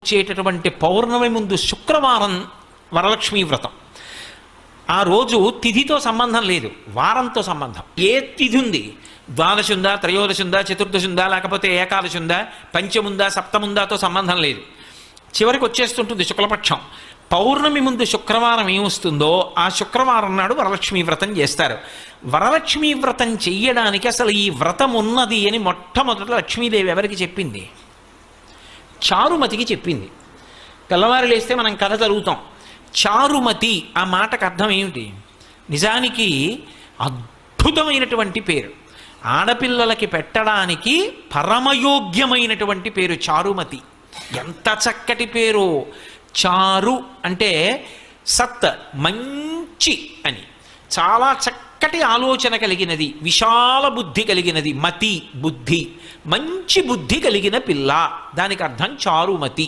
వచ్చేటటువంటి పౌర్ణమి ముందు శుక్రవారం వరలక్ష్మీ వ్రతం. ఆ రోజు తిథితో సంబంధం లేదు, వారంతో సంబంధం. ఏ తిథి ఉంది, ద్వాదశి ఉందా, త్రయోదశి ఉందా, చతుర్దశి ఉందా, లేకపోతే ఏకాదశి ఉందా, పంచముందా, సప్తముందాతో సంబంధం లేదు. చివరికి వచ్చేస్తుంటుంది శుక్లపక్షం. పౌర్ణమి ముందు శుక్రవారం ఏమొస్తుందో ఆ శుక్రవారం నాడు వరలక్ష్మీ వ్రతం చేస్తారు. వరలక్ష్మీ వ్రతం చెయ్యడానికి అసలు ఈ వ్రతం ఉన్నది అని మొట్టమొదట లక్ష్మీదేవి ఎవరికి చెప్పింది? చారుమతికి చెప్పింది. తెల్లవారు లేస్తే మనం కథ చదువుతాం. చారుమతి ఆ మాటకు అర్థం ఏమిటి? నిజానికి అద్భుతమైనటువంటి పేరు, ఆడపిల్లలకి పెట్టడానికి పరమయోగ్యమైనటువంటి పేరు చారుమతి. ఎంత చక్కటి పేరు! చారు అంటే సత్, మంచి అని, చాలా చక్కటి ఆలోచన కలిగినది, విశాల బుద్ధి కలిగినది. మతి బుద్ధి, మంచి బుద్ధి కలిగిన పిల్ల, దానికి అర్థం చారుమతి.